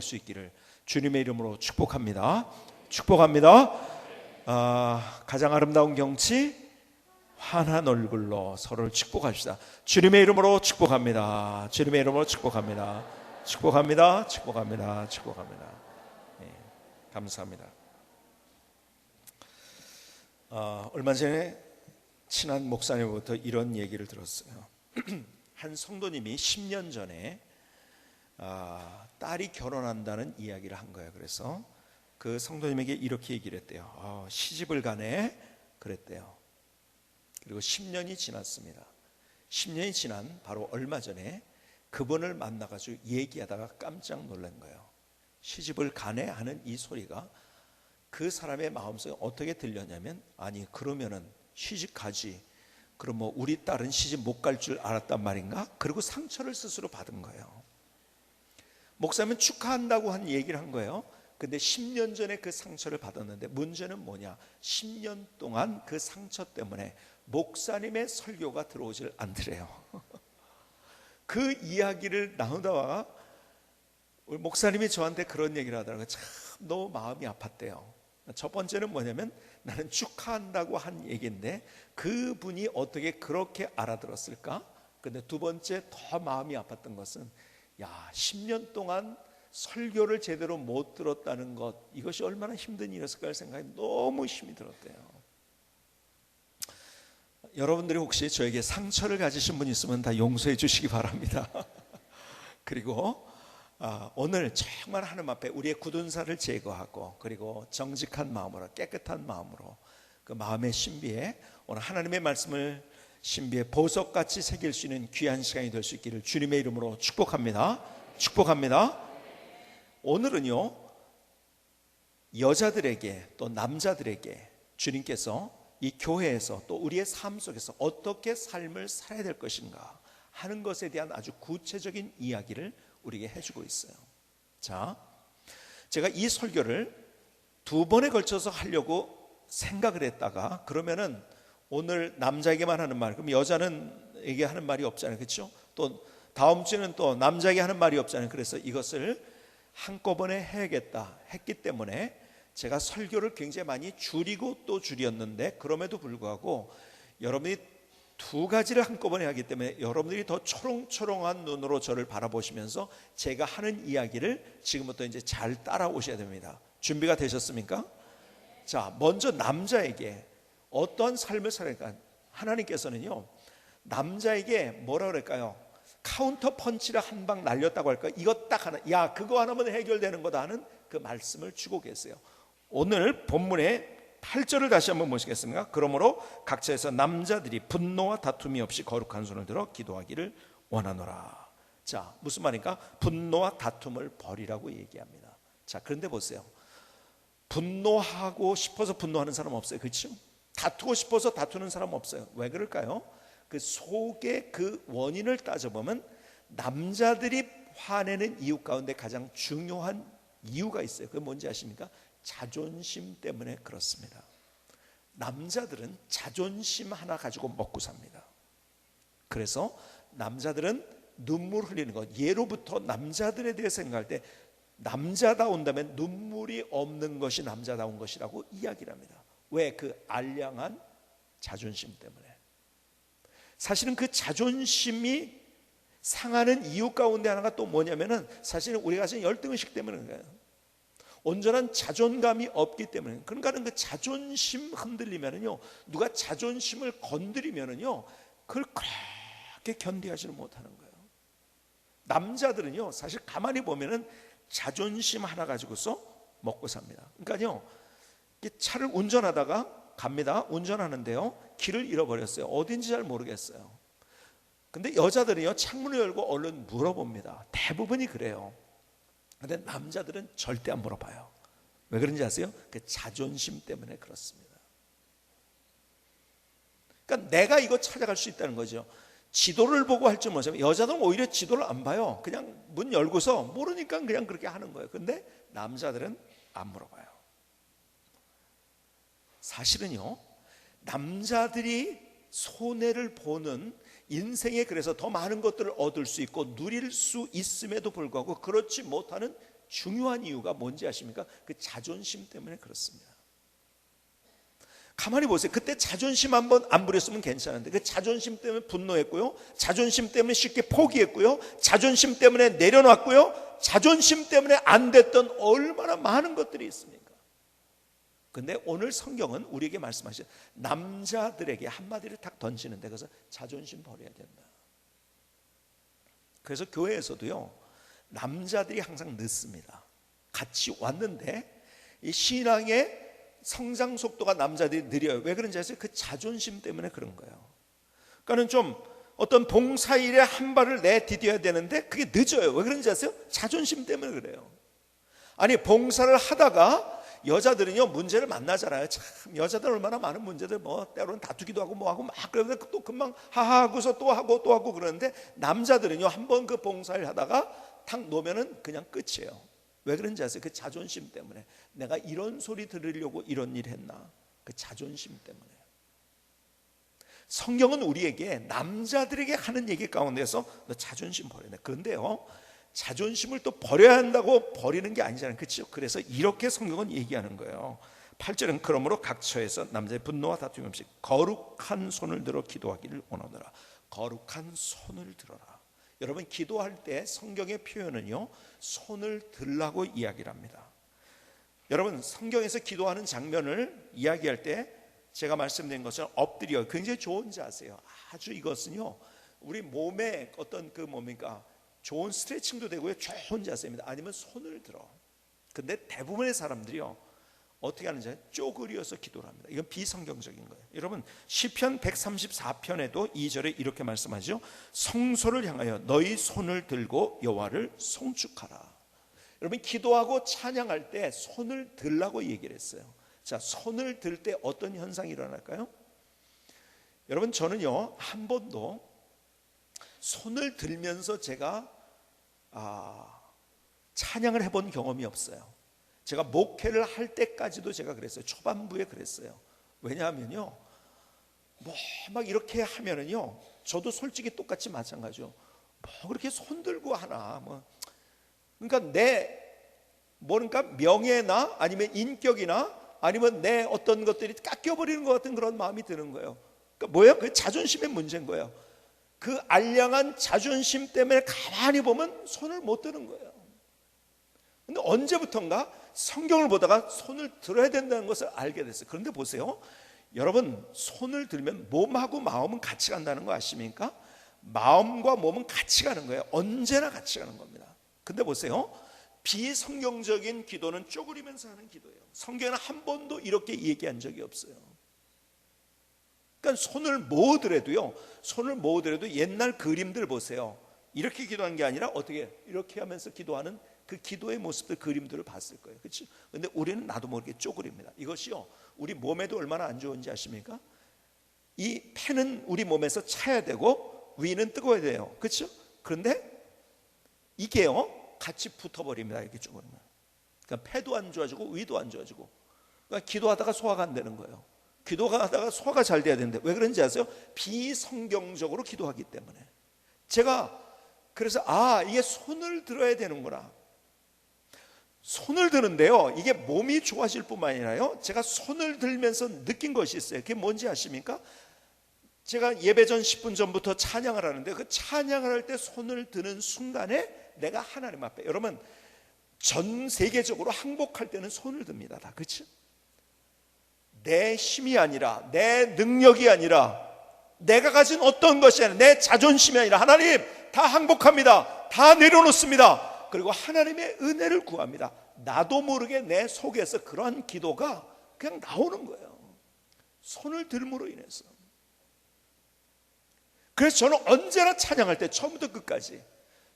수 있기를 주님의 이름으로 축복합니다. 축복합니다. 가장 아름다운 경치, 환한 얼굴로 서로를 축복합시다. 주님의 이름으로 축복합니다. 주님의 이름으로 축복합니다. 축복합니다. 축복합니다. 축복합니다. 네, 감사합니다. 얼마 전에 친한 목사님으로부터 이런 얘기를 들었어요. 한 성도님이 10년 전에 딸이 결혼한다는 이야기를 한 거예요. 그래서 그 성도님에게 이렇게 얘기를 했대요. 시집을 가네 그랬대요. 그리고 10년이 지났습니다. 10년이 지난 바로 얼마 전에 그분을 만나가지고 얘기하다가 깜짝 놀란 거예요. 시집을 가네 하는 이 소리가 그 사람의 마음속에 어떻게 들렸냐면, 아니 그러면은 시집 가지, 그럼 뭐 우리 딸은 시집 못 갈 줄 알았단 말인가? 그리고 상처를 스스로 받은 거예요. 목사님은 축하한다고 한 얘기를 한 거예요. 근데 10년 전에 그 상처를 받았는데 문제는 뭐냐? 10년 동안 그 상처 때문에 목사님의 설교가 들어오질 않더래요. 그 이야기를 나누다가 우리 목사님이 저한테 그런 얘기를 하더라고요. 참 너무 마음이 아팠대요. 첫 번째는 뭐냐면, 나는 축하한다고 한 얘기인데 그분이 어떻게 그렇게 알아들었을까? 근데 두 번째 더 마음이 아팠던 것은, 10년 동안 설교를 제대로 못 들었다는 것, 이것이 얼마나 힘든 일이었을까 생각이 너무 힘이 들었대요. 여러분들이 혹시 저에게 상처를 가지신 분 있으면 다 용서해 주시기 바랍니다. 그리고 오늘 정말 하나님 앞에 우리의 굳은 살을 제거하고, 그리고 정직한 마음으로, 깨끗한 마음으로 그 마음의 신비에 오늘 하나님의 말씀을 신비의 보석같이 새길 수 있는 귀한 시간이 될 수 있기를 주님의 이름으로 축복합니다. 축복합니다. 오늘은요, 여자들에게 또 남자들에게 주님께서 이 교회에서 또 우리의 삶 속에서 어떻게 삶을 살아야 될 것인가 하는 것에 대한 아주 구체적인 이야기를 우리에게 해주고 있어요. 자, 제가 이 설교를 두 번에 걸쳐서 하려고 생각을 했다가, 그러면은 오늘 남자에게만 하는 말, 그럼 여자는에게 하는 말이 없잖아요. 그렇죠? 또 다음 주에는 또 남자에게 하는 말이 없잖아요. 그래서 이것을 한꺼번에 해야겠다 했기 때문에 제가 설교를 굉장히 많이 줄이고 또 줄였는데, 그럼에도 불구하고 여러분이 두 가지를 한꺼번에 하기 때문에 여러분들이 더 초롱초롱한 눈으로 저를 바라보시면서 제가 하는 이야기를 지금부터 이제 잘 따라오셔야 됩니다. 준비가 되셨습니까? 자, 먼저 남자에게 어떠한 삶을 살아갈까? 하나님께서는요, 남자에게 뭐라 그럴까요? 카운터 펀치를 한 방 날렸다고 할까요? 이것 딱 하나, 그거 하나면 해결되는 거다 하는 그 말씀을 주고 계세요. 오늘 본문의 8절을 다시 한번 보시겠습니까? 그러므로 각처에서 남자들이 분노와 다툼이 없이 거룩한 손을 들어 기도하기를 원하노라. 자, 무슨 말인가? 분노와 다툼을 버리라고 얘기합니다. 자, 그런데 보세요. 분노하고 싶어서 분노하는 사람 없어요. 그렇죠? 다투고 싶어서 다투는 사람 없어요. 왜 그럴까요? 그 속에 그 원인을 따져보면 남자들이 화내는 이유 가운데 가장 중요한 이유가 있어요. 그게 뭔지 아십니까? 자존심 때문에 그렇습니다. 남자들은 자존심 하나 가지고 먹고 삽니다. 그래서 남자들은 눈물 흘리는 것, 예로부터 남자들에 대해 생각할 때 남자다운다면 눈물이 없는 것이 남자다운 것이라고 이야기를 합니다. 왜? 그 알량한 자존심 때문에. 사실은 그 자존심이 상하는 이유 가운데 하나가 또 뭐냐면은, 사실은 우리가 가진 열등의식 때문인 거예요. 온전한 자존감이 없기 때문에. 그러니까는 그 자존심 흔들리면은요, 누가 자존심을 건드리면은요, 그걸 그렇게 견디하지는 못하는 거예요. 남자들은요, 사실 가만히 보면은 자존심 하나 가지고서 먹고 삽니다. 그러니까요, 차를 운전하다가 갑니다. 운전하는데요, 길을 잃어버렸어요. 어딘지 잘 모르겠어요. 근데 여자들이요, 창문을 열고 얼른 물어봅니다. 대부분이 그래요. 근데 남자들은 절대 안 물어봐요. 왜 그런지 아세요? 그 자존심 때문에 그렇습니다. 그러니까 내가 이거 찾아갈 수 있다는 거죠. 지도를 보고 할 줄 모르지만 여자들은 오히려 지도를 안 봐요. 그냥 문 열고서 모르니까 그냥 그렇게 하는 거예요. 근데 남자들은 안 물어봐요. 사실은요, 남자들이 손해를 보는 인생에 그래서 더 많은 것들을 얻을 수 있고 누릴 수 있음에도 불구하고 그렇지 못하는 중요한 이유가 뭔지 아십니까? 그 자존심 때문에 그렇습니다. 가만히 보세요. 그때 자존심 한번 안 부렸으면 괜찮은데 그 자존심 때문에 분노했고요, 자존심 때문에 쉽게 포기했고요, 자존심 때문에 내려놨고요, 자존심 때문에 안 됐던 얼마나 많은 것들이 있습니까? 근데 오늘 성경은 우리에게 말씀하시죠. 남자들에게 한마디를 딱 던지는데, 그래서 자존심 버려야 된다. 그래서 교회에서도요, 남자들이 항상 늦습니다. 같이 왔는데 이 신앙의 성장 속도가 남자들이 느려요. 왜 그런지 아세요? 그 자존심 때문에 그런 거예요. 그러니까는 좀 어떤 봉사일에 한 발을 내디뎌야 되는데 그게 늦어요. 왜 그런지 아세요? 자존심 때문에 그래요. 아니, 봉사를 하다가 여자들은요, 문제를 만나잖아요. 참 여자들 얼마나 많은 문제들, 뭐 때로는 다투기도 하고 뭐 하고 막 그러는데 또 금방 하하하고서 또 하고 또 하고 그러는데, 남자들은요, 한번 그 봉사를 하다가 탁 놓으면은 그냥 끝이에요. 왜 그런지 아세요? 그 자존심 때문에. 내가 이런 소리 들으려고 이런 일 했나? 그 자존심 때문에. 성경은 우리에게, 남자들에게 하는 얘기 가운데서 너 자존심 버려야 돼. 그런데요, 자존심을 또 버려야 한다고 버리는 게 아니잖아요. 그렇죠? 그래서 이렇게 성경은 얘기하는 거예요. 8절은 그러므로 각 처에서 남자의 분노와 다툼이 없이 거룩한 손을 들어 기도하기를 원하노라. 거룩한 손을 들어라. 여러분, 기도할 때 성경의 표현은요, 손을 들라고 이야기를 합니다. 여러분, 성경에서 기도하는 장면을 이야기할 때 제가 말씀드린 것처럼 엎드려, 굉장히 좋은 자세예요. 아주 이것은요, 우리 몸에 어떤 그 뭡니까, 좋은 스트레칭도 되고요, 좋은 자세입니다. 아니면 손을 들어. 근데 대부분의 사람들이요, 어떻게 하는지 쪼그려서 기도를 합니다. 이건 비성경적인 거예요. 여러분, 시편 134편에도 2절에 이렇게 말씀하죠. 성소를 향하여 너희 손을 들고 여호와를 송축하라. 여러분, 기도하고 찬양할 때 손을 들라고 얘기를 했어요. 자, 손을 들 때 어떤 현상이 일어날까요? 여러분, 저는요, 한 번도 손을 들면서 제가 찬양을 해본 경험이 없어요. 제가 목회를 할 때까지도 제가 그랬어요. 초반부에 그랬어요. 왜냐하면요, 뭐 막 이렇게 하면은요, 저도 솔직히 똑같이 마찬가지죠. 뭐 그렇게 손 들고 하나, 뭐 그러니까 그러니까 명예나 아니면 인격이나 아니면 내 어떤 것들이 깎여버리는 것 같은 그런 마음이 드는 거예요. 그러니까 뭐예요? 그 자존심의 문제인 거예요. 그 알량한 자존심 때문에 가만히 보면 손을 못 드는 거예요. 근데 언제부턴가 성경을 보다가 손을 들어야 된다는 것을 알게 됐어요. 그런데 보세요, 여러분, 손을 들면 몸하고 마음은 같이 간다는 거 아십니까? 마음과 몸은 같이 가는 거예요. 언제나 같이 가는 겁니다. 근데 보세요, 비성경적인 기도는 쪼그리면서 하는 기도예요. 성경은 한 번도 이렇게 얘기한 적이 없어요. 그러니까 손을 모으더라도 옛날 그림들 보세요. 이렇게 기도하는 게 아니라 어떻게 이렇게 하면서 기도하는 그 기도의 모습들, 그림들을 봤을 거예요. 그렇죠? 근데 우리는 나도 모르게 쪼그립니다. 이것이요, 우리 몸에도 얼마나 안 좋은지 아십니까? 이 폐는 우리 몸에서 차야 되고 위는 뜨거워야 돼요. 그렇죠? 그런데 이게요, 같이 붙어버립니다. 이렇게 쪼그리면. 그러니까 폐도 안 좋아지고 위도 안 좋아지고. 그러니까 기도하다가 소화가 안 되는 거예요. 기도하다가 소화가 잘 돼야 되는데 왜 그런지 아세요? 비성경적으로 기도하기 때문에. 제가 그래서 이게 손을 들어야 되는구나. 손을 드는데요, 이게 몸이 좋아질 뿐만 아니라요, 제가 손을 들면서 느낀 것이 있어요. 그게 뭔지 아십니까? 제가 예배 전 10분 전부터 찬양을 하는데, 그 찬양을 할 때 손을 드는 순간에 내가 하나님 앞에, 여러분, 전 세계적으로 항복할 때는 손을 듭니다. 다. 그렇죠? 내 힘이 아니라, 내 능력이 아니라, 내가 가진 어떤 것이 아니라, 내 자존심이 아니라, 하나님 다 항복합니다. 다 내려놓습니다. 그리고 하나님의 은혜를 구합니다. 나도 모르게 내 속에서 그러한 기도가 그냥 나오는 거예요. 손을 들므로 인해서. 그래서 저는 언제나 찬양할 때 처음부터 끝까지,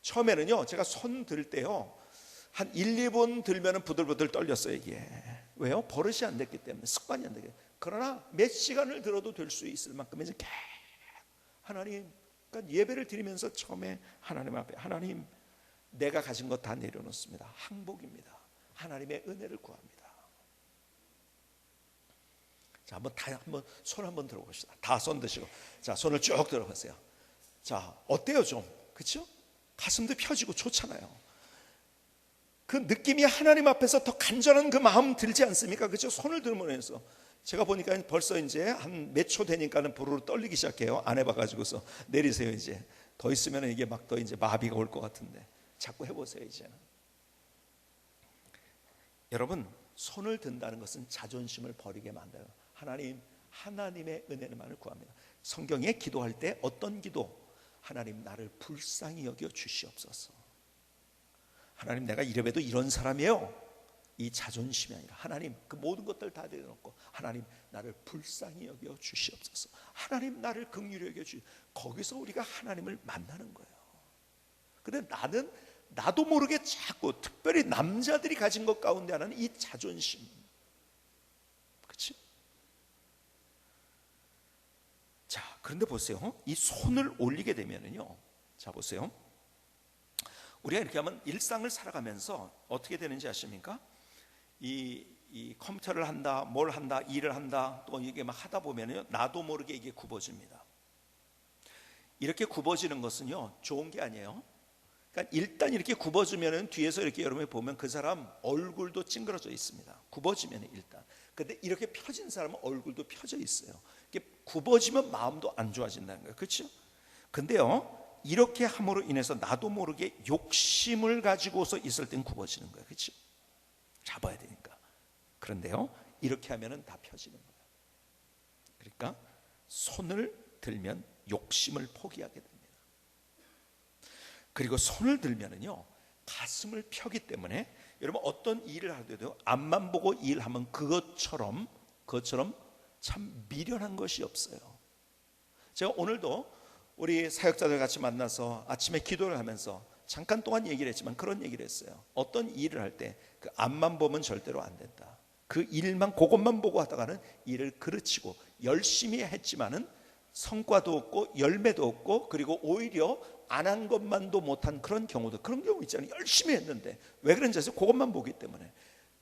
처음에는요, 제가 손 들 때요, 한 1, 2분 들면은 부들부들 떨렸어요. 이게 왜요? 버릇이 안 됐기 때문에, 습관이 안 되기 때문에. 그러나 몇 시간을 들어도 될 수 있을 만큼 이제 하나님, 그러니까 예배를 드리면서 처음에 하나님 앞에, 하나님 내가 가진 것 다 내려놓습니다. 항복입니다. 하나님의 은혜를 구합니다. 자, 한번 손 한번 들어봅시다. 다 손 드시고, 자, 손을 쭉 들어보세요. 자, 어때요 좀? 그렇죠? 가슴도 펴지고 좋잖아요. 그 느낌이 하나님 앞에서 더 간절한 그 마음 들지 않습니까? 그죠? 손을 들면서 제가 보니까 벌써 이제 한 몇 초 되니까는 부르르 떨리기 시작해요. 안 해봐가지고서 내리세요. 이제 더 있으면 이게 막 더 이제 마비가 올 것 같은데 자꾸 해보세요. 이제는 여러분, 손을 든다는 것은 자존심을 버리게 만들어요. 하나님의 은혜만을 구합니다. 성경에 기도할 때 어떤 기도? 하나님, 나를 불쌍히 여겨 주시옵소서. 하나님, 내가 이래봬도 이런 사람이에요. 이 자존심이 아니라 하나님, 그 모든 것들 다 내려놓고 하나님, 나를 불쌍히 여겨 주시옵소서. 하나님, 나를 긍휼히 여겨 주시. 거기서 우리가 하나님을 만나는 거예요. 근데 나도 모르게 자꾸 특별히 남자들이 가진 것 가운데 하나는 이 자존심. 그렇지? 자, 그런데 보세요. 이 손을 올리게 되면은요. 자, 보세요. 우리가 이렇게 하면 일상을 살아가면서 어떻게 되는지 아십니까? 이 컴퓨터를 한다, 뭘 한다, 일을 한다, 또 이게 막 하다 보면요, 나도 모르게 이게 굽어집니다. 이렇게 굽어지는 것은요, 좋은 게 아니에요. 그러니까 일단 이렇게 굽어지면은 뒤에서 이렇게 여러분이 보면 그 사람 얼굴도 찡그러져 있습니다. 굽어지면 일단. 근데 이렇게 펴진 사람은 얼굴도 펴져 있어요. 이렇게 굽어지면 마음도 안 좋아진다는 거예요. 그렇죠? 근데요, 이렇게 함으로 인해서 나도 모르게 욕심을 가지고서 있을 땐 굽어지는 거예요. 그렇죠? 잡아야 되니까. 그런데요, 이렇게 하면은 다 펴지는 거예요. 그러니까 손을 들면 욕심을 포기하게 됩니다. 그리고 손을 들면은요, 가슴을 펴기 때문에 여러분 어떤 일을 하더라도 앞만 보고 일하면 그것처럼 참 미련한 것이 없어요. 제가 오늘도 우리 사역자들 같이 만나서 아침에 기도를 하면서 잠깐 동안 얘기를 했지만 그런 얘기를 했어요. 어떤 일을 할 때 그 앞만 보면 절대로 안 된다. 그 일만, 그것만 보고 하다가는 일을 그르치고 열심히 했지만은 성과도 없고 열매도 없고, 그리고 오히려 안 한 것만도 못한 그런 경우도, 그런 경우 있잖아요. 열심히 했는데 왜 그런지 아세요? 그것만 보기 때문에.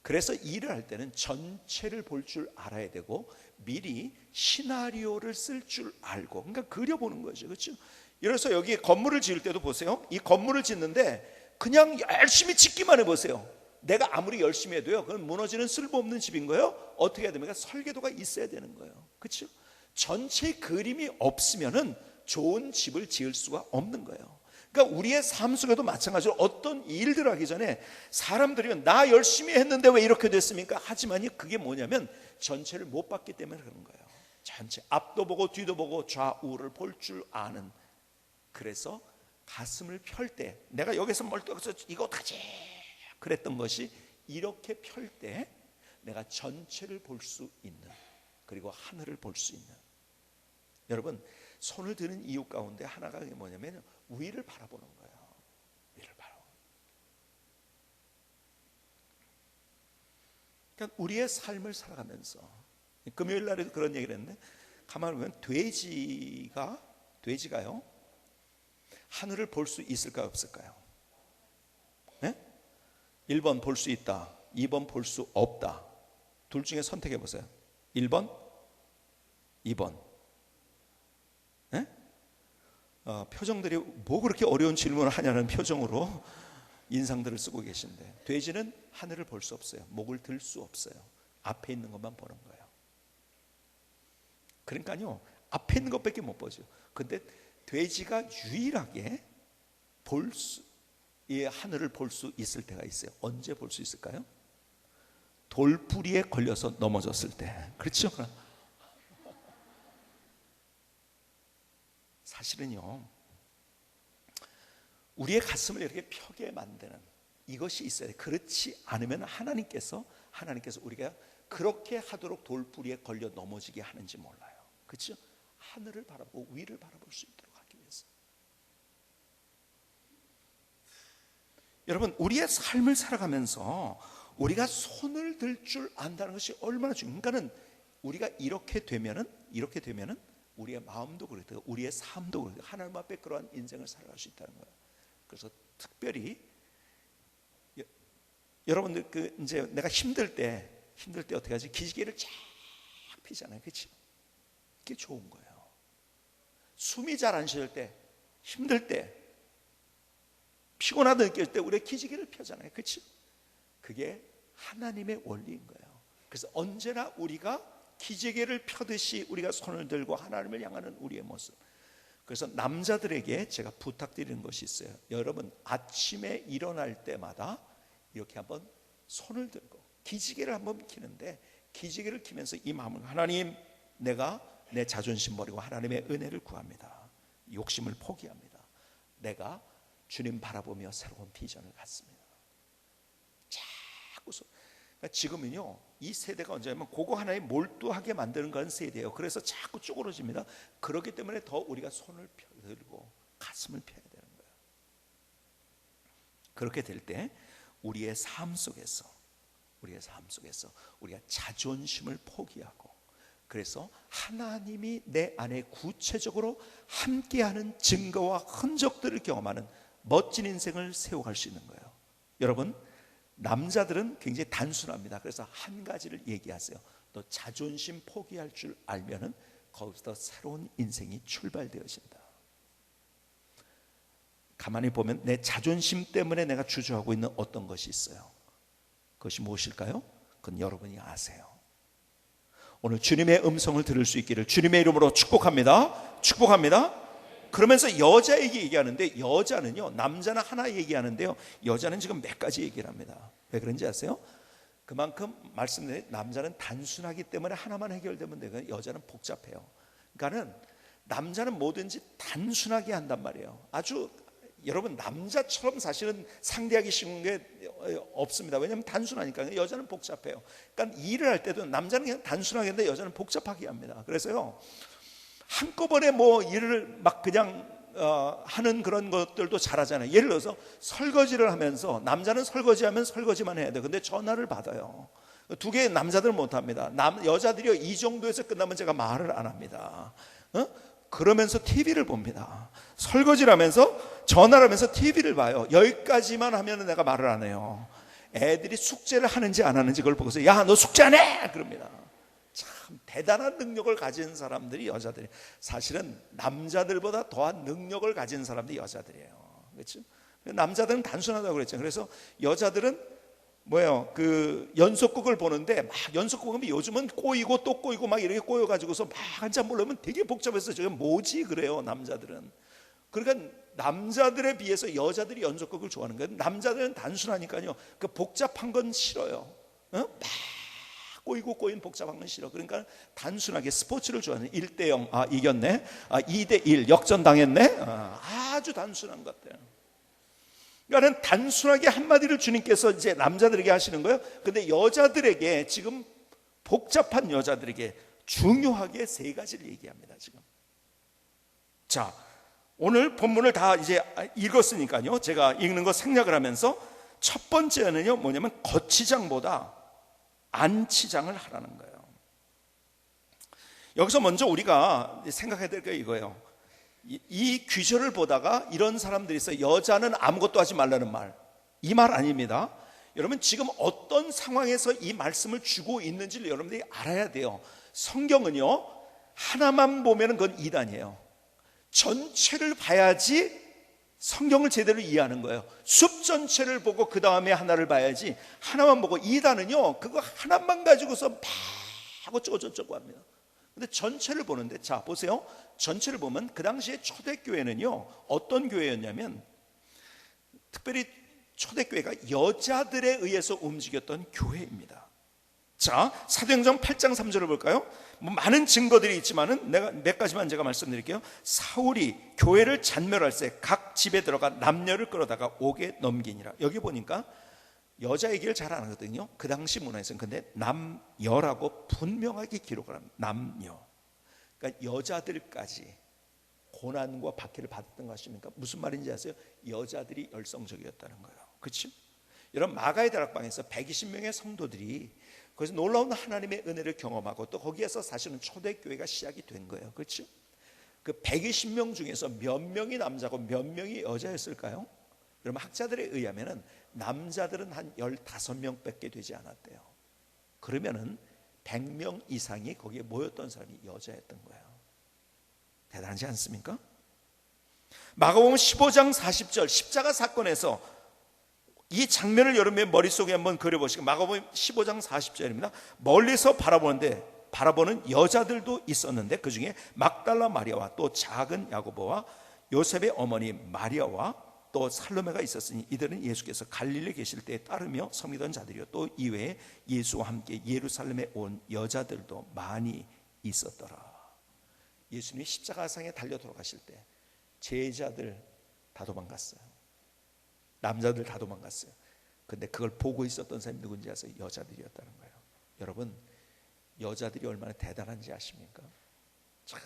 그래서 일을 할 때는 전체를 볼 줄 알아야 되고 미리 시나리오를 쓸 줄 알고, 그러니까 그려보는 거죠. 그렇죠? 그래서 여기 건물을 지을 때도 보세요. 이 건물을 짓는데 그냥 열심히 짓기만 해보세요. 내가 아무리 열심히 해도요, 그건 무너지는 쓸모없는 집인 거예요. 어떻게 해야 됩니까? 설계도가 있어야 되는 거예요. 그렇죠? 전체 그림이 없으면은 좋은 집을 지을 수가 없는 거예요. 그러니까 우리의 삶 속에도 마찬가지로 어떤 일들을 하기 전에 사람들이 나 열심히 했는데 왜 이렇게 됐습니까? 하지만 그게 뭐냐면 전체를 못 봤기 때문에 그런 거예요. 전체 앞도 보고 뒤도 보고 좌우를 볼 줄 아는. 그래서 가슴을 펼 때 내가 여기서 멀뚱해서 이거 하지 그랬던 것이 이렇게 펼 때 내가 전체를 볼 수 있는, 그리고 하늘을 볼 수 있는. 여러분, 손을 드는 이유 가운데 하나가 뭐냐면 위를 바라보는 거예요. 위를 바라보는. 그러니까 우리의 삶을 살아가면서, 금요일 날에도 그런 얘기를 했는데, 가만히 보면 돼지가요 하늘을 볼 수 있을까요, 없을까요? 네? 1번 볼 수 있다, 2번 볼 수 없다. 둘 중에 선택해 보세요. 1번, 2번. 네? 표정들이 뭐 그렇게 어려운 질문을 하냐는 표정으로 인상들을 쓰고 계신데, 돼지는 하늘을 볼 수 없어요. 목을 들 수 없어요. 앞에 있는 것만 보는 거예요. 그러니까요, 앞에 있는 것밖에 못 보죠. 근데 돼지가 유일하게 이 하늘을 볼 수 있을 때가 있어요. 언제 볼 수 있을까요? 돌부리에 걸려서 넘어졌을 때. 그렇죠? 사실은요, 우리의 가슴을 이렇게 펴게 만드는 이것이 있어야 돼. 그렇지 않으면 하나님께서 우리가 그렇게 하도록 돌부리에 걸려 넘어지게 하는지 몰라요. 그렇죠? 하늘을 바라보고 위를 바라볼 수 있도록 하기 위해서. 여러분, 우리의 삶을 살아가면서 우리가 손을 들 줄 안다는 것이 얼마나 중요해요. 그러니까는 우리가 이렇게 되면은 우리의 마음도 그렇고 우리의 삶도 그렇고 하나님 앞에 그러한 인생을 살아갈 수 있다는 거예요. 그래서 특별히 여러분들 이제 내가 힘들 때 어떻게 하지? 기지개를 쫙 피잖아요. 그렇죠? 그게 좋은 거예요. 숨이 잘 안 쉬을 때, 힘들 때, 피곤하다 느낄 때 우리 기지개를 펴잖아요. 그렇죠? 그게 하나님의 원리인 거예요. 그래서 언제나 우리가 기지개를 펴듯이 우리가 손을 들고 하나님을 향하는 우리의 모습. 그래서 남자들에게 제가 부탁드리는 것이 있어요. 여러분 아침에 일어날 때마다 이렇게 한번 손을 들고 기지개를 한번 켜는데, 기지개를 켜면서 이 마음을, 하나님, 내가 내 자존심 버리고 하나님의 은혜를 구합니다. 욕심을 포기합니다. 내가 주님 바라보며 새로운 비전을 갖습니다. 자꾸 그러니까 지금은요, 이 세대가 언제냐면 그거 하나에 몰두하게 만드는 그런 세대예요. 그래서 자꾸 쪼그러집니다. 그렇기 때문에 더 우리가 손을 들고 가슴을 펴야 되는 거예요. 그렇게 될 때 우리의 삶 속에서 우리가 자존심을 포기하고, 그래서 하나님이 내 안에 구체적으로 함께하는 증거와 흔적들을 경험하는 멋진 인생을 세워갈 수 있는 거예요. 여러분, 남자들은 굉장히 단순합니다. 그래서 한 가지를 얘기하세요. 너 자존심 포기할 줄 알면은 거기서 새로운 인생이 출발되어진다. 가만히 보면 내 자존심 때문에 내가 주저하고 있는 어떤 것이 있어요. 그것이 무엇일까요? 그건 여러분이 아세요. 오늘 주님의 음성을 들을 수 있기를 주님의 이름으로 축복합니다. 축복합니다. 그러면서 여자에게 얘기하는데, 여자는요, 남자는 하나 얘기하는데요, 여자는 지금 몇 가지 얘기를 합니다. 왜 그런지 아세요? 그만큼 말씀드린 남자는 단순하기 때문에 하나만 해결되면 되고, 여자는 복잡해요. 그러니까는 남자는 뭐든지 단순하게 한단 말이에요. 아주 여러분, 남자처럼 사실은 상대하기 쉬운 게 없습니다. 왜냐하면 단순하니까. 여자는 복잡해요. 그러니까 일을 할 때도 남자는 그냥 단순하게 하는데 여자는 복잡하게 합니다. 그래서요, 한꺼번에 뭐 일을 막 그냥 하는 그런 것들도 잘하잖아요. 예를 들어서 설거지를 하면서 남자는 설거지하면 설거지만 해야 돼요. 근데 전화를 받아요. 두 개의 남자들은 못합니다. 여자들이요, 이 정도에서 끝나면 제가 말을 안 합니다. 그러면서 TV를 봅니다. 설거지를 하면서 전화를 하면서 TV를 봐요. 여기까지만 하면 내가 말을 안 해요. 애들이 숙제를 하는지 안 하는지 그걸 보고서, 야, 너 숙제 안 해! 그럽니다. 참 대단한 능력을 가진 사람들이 여자들이, 사실은 남자들보다 더한 능력을 가진 사람들이 여자들이에요. 그렇죠? 남자들은 단순하다고 그랬죠. 그래서 여자들은 뭐예요? 그 연속극을 보는데, 막 연속극은 요즘은 꼬이고 또 꼬이고 막 이렇게 꼬여가지고서 막 한참 보려면 되게 복잡해서 저게 뭐지 그래요, 남자들은. 그러니까 남자들에 비해서 여자들이 연속극을 좋아하는 거예요. 남자들은 단순하니까요, 그 복잡한 건 싫어요. 막 꼬이고 꼬인 복잡한 건 싫어. 그러니까 단순하게 스포츠를 좋아하는, 1대0, 아 이겼네, 아 2대1 역전당했네, 아주 단순한 것들. 그러니까 단순하게 한마디를 주님께서 이제 남자들에게 하시는 거예요. 근데 여자들에게, 지금 복잡한 여자들에게 중요하게 세 가지를 얘기합니다. 지금. 자, 오늘 본문을 다 이제 읽었으니까요, 제가 읽는 거 생략을 하면서 첫 번째는요, 뭐냐면 거치장보다 안치장을 하라는 거예요. 여기서 먼저 우리가 생각해야 될 게 이거예요. 이 귀절을 보다가 이런 사람들이 있어요. 여자는 아무것도 하지 말라는 말, 이 말 아닙니다. 여러분, 지금 어떤 상황에서 이 말씀을 주고 있는지를 여러분들이 알아야 돼요. 성경은요, 하나만 보면 그건 이단이에요. 전체를 봐야지 성경을 제대로 이해하는 거예요. 숲 전체를 보고 그 다음에 하나를 봐야지, 하나만 보고, 이단은요, 그거 하나만 가지고서 막 어쩌고저쩌고 합니다. 근데 전체를 보는데, 자 보세요. 전체를 보면 그 당시에 초대교회는요, 어떤 교회였냐면, 특별히 초대교회가 여자들에 의해서 움직였던 교회입니다. 자, 사도행전 8장 3절을 볼까요? 뭐 많은 증거들이 있지만은 내가 몇 가지만 제가 말씀드릴게요. 사울이 교회를 잔멸할 때 각 집에 들어가 남녀를 끌어다가 옥에 넘기니라. 여기 보니까 여자 얘기를 잘 안 하거든요. 그 당시 문화에서는. 근데 남녀라고 분명하게 기록을 합니다. 남녀. 그러니까 여자들까지 고난과 박해를 받았던 것 같습니까? 무슨 말인지 아세요? 여자들이 열성적이었다는 거예요. 그렇죠? 여러분, 마가의 다락방에서 120명의 성도들이 거기서 놀라운 하나님의 은혜를 경험하고, 또 거기에서 사실은 초대교회가 시작이 된 거예요. 그렇죠? 그 120명 중에서 몇 명이 남자고 몇 명이 여자였을까요? 여러분, 학자들에 의하면은 남자들은 한 15명밖에 되지 않았대요. 그러면은 100명 이상이 거기에 모였던 사람이 여자였던 거예요. 대단하지 않습니까? 마가복음 15장 40절, 십자가 사건에서 이 장면을 여러분의 머릿속에 한번 그려보시고 마가복음 15장 40절입니다. 멀리서 바라보는 여자들도 있었는데 그 중에 막달라 마리아와 또 작은 야고보와 요셉의 어머니 마리아와 또 살로메가 있었으니 이들은 예수께서 갈릴리에 계실 때에 따르며 섬기던 자들이요 또 이외에 예수와 함께 예루살렘에 온 여자들도 많이 있었더라. 예수님이 십자가상에 달려 돌아가실 때 제자들 다 도망갔어요. 남자들 다 도망갔어요. 근데 그걸 보고 있었던 사람이 누군지 아세요? 여자들이었다는 거예요. 여러분, 여자들이 얼마나 대단한지 아십니까? 참,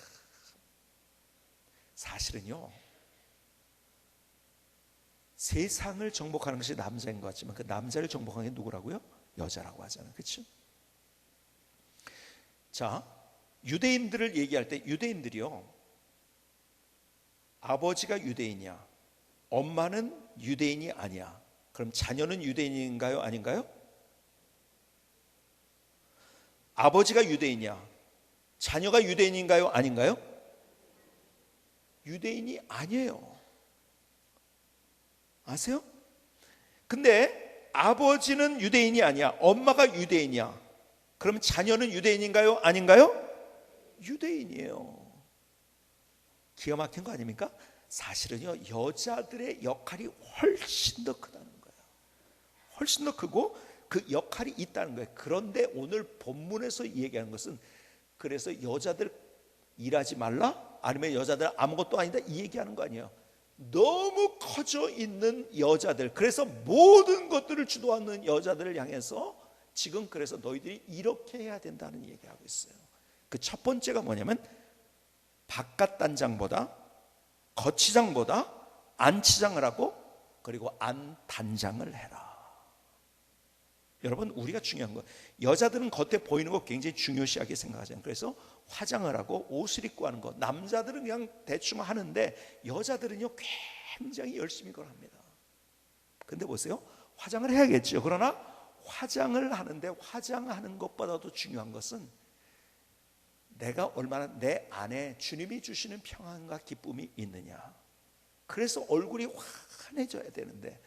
사실은요, 세상을 정복하는 것이 남자인 것 같지만 그 남자를 정복하는 게 누구라고요? 여자라고 하잖아요. 그렇죠? 자, 유대인들을 얘기할 때 유대인들이요, 아버지가 유대인이야, 엄마는 유대인이 아니야. 그럼 자녀는 유대인인가요? 아닌가요? 아버지가 유대인이야, 자녀가 유대인인가요? 아닌가요? 유대인이 아니에요. 아세요? 근데 아버지는 유대인이 아니야, 엄마가 유대인이야. 그럼 자녀는 유대인인가요? 아닌가요? 유대인이에요. 기가 막힌 거 아닙니까? 사실은요, 여자들의 역할이 훨씬 더 크다는 거예요. 훨씬 더 크고 그 역할이 있다는 거예요. 그런데 오늘 본문에서 얘기하는 것은 그래서 여자들 일하지 말라? 아니면 여자들 아무것도 아니다? 이 얘기하는 거 아니에요. 너무 커져 있는 여자들, 그래서 모든 것들을 주도하는 여자들을 향해서 지금 그래서 너희들이 이렇게 해야 된다는 얘기하고 있어요. 그 첫 번째가 뭐냐면 바깥 단장보다 거치장보다 안치장을 하고 그리고 안단장을 해라. 여러분, 우리가 중요한 거, 여자들은 겉에 보이는 거 굉장히 중요시하게 생각하잖아요. 그래서 화장을 하고 옷을 입고 하는 거, 남자들은 그냥 대충 하는데 여자들은요 굉장히 열심히 그걸 합니다. 근데 보세요, 화장을 해야겠죠. 그러나 화장을 하는데 화장하는 것보다도 중요한 것은 내가 얼마나 내 안에 주님이 주시는 평안과 기쁨이 있느냐. 그래서 얼굴이 환해져야 되는데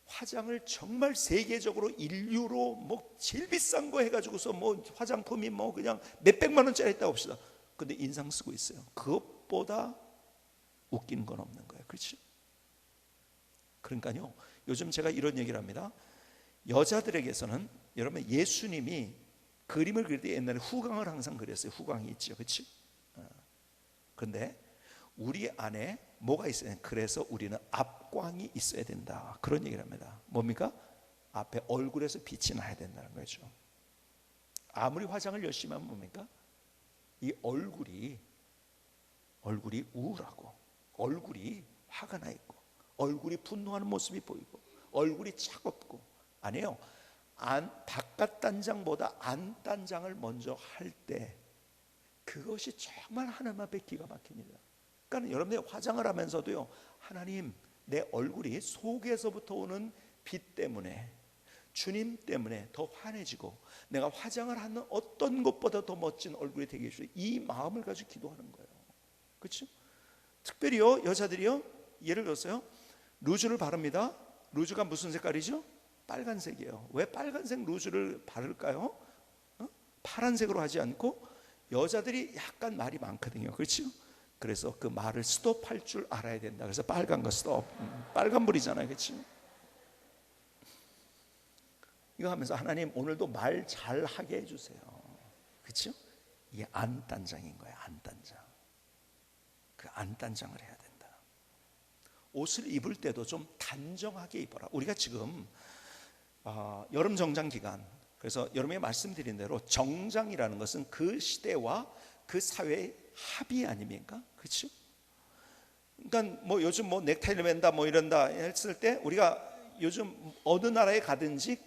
화장을 정말 세계적으로 인류로 뭐 제일 비싼 거 해가지고서 뭐 화장품이 뭐 그냥 몇백만 원짜리 있다고 봅시다. 근데 인상 쓰고 있어요. 그것보다 웃긴 건 없는 거예요. 그렇죠? 그러니까요, 요즘 제가 이런 얘기를 합니다. 여자들에게서는 여러분, 예수님이 그림을 그릴 때 옛날에 후광을 항상 그렸어요. 후광이 있죠. 그렇죠? 그런데 우리 안에 뭐가 있어야 돼? 그래서 우리는 앞광이 있어야 된다. 그런 얘기를 합니다. 뭡니까? 앞에 얼굴에서 빛이 나야 된다는 거죠. 아무리 화장을 열심히 하면 뭡니까? 이 얼굴이 우울하고 얼굴이 화가 나 있고 얼굴이 분노하는 모습이 보이고 얼굴이 차갑고, 아니에요. 바깥 단장보다 안 단장을 먼저 할 때 그것이 정말 하나님 앞에 기가 막힙니다. 그러니까 여러분들 화장을 하면서도요, 하나님, 내 얼굴이 속에서부터 오는 빛 때문에, 주님 때문에 더 환해지고 내가 화장을 하는 어떤 것보다 더 멋진 얼굴이 되게 해주세요. 이 마음을 가지고 기도하는 거예요. 그렇죠? 특별히요, 여자들이요, 예를 들어서요, 루즈를 바릅니다. 루즈가 무슨 색깔이죠? 빨간색이에요. 왜 빨간색 루즈를 바를까요? 파란색으로 하지 않고 여자들이 약간 말이 많거든요. 그렇죠? 그래서 그 말을 스톱할 줄 알아야 된다. 그래서 빨간 거 스톱, 빨간불이잖아요. 그렇죠? 이거 하면서 하나님, 오늘도 말 잘하게 해주세요. 그렇죠? 이게 안단장인 거예요. 안단장. 그 안단장을 해야 된다. 옷을 입을 때도 좀 단정하게 입어라. 우리가 지금 여름 정장 기간, 그래서 여러분이 말씀드린 대로 정장이라는 것은 그 시대와 그 사회의 합의 아닙니까? 그렇죠? 그러니까 뭐 요즘 뭐 넥타이를 맨다 뭐 이런다 했을 때 우리가 요즘 어느 나라에 가든지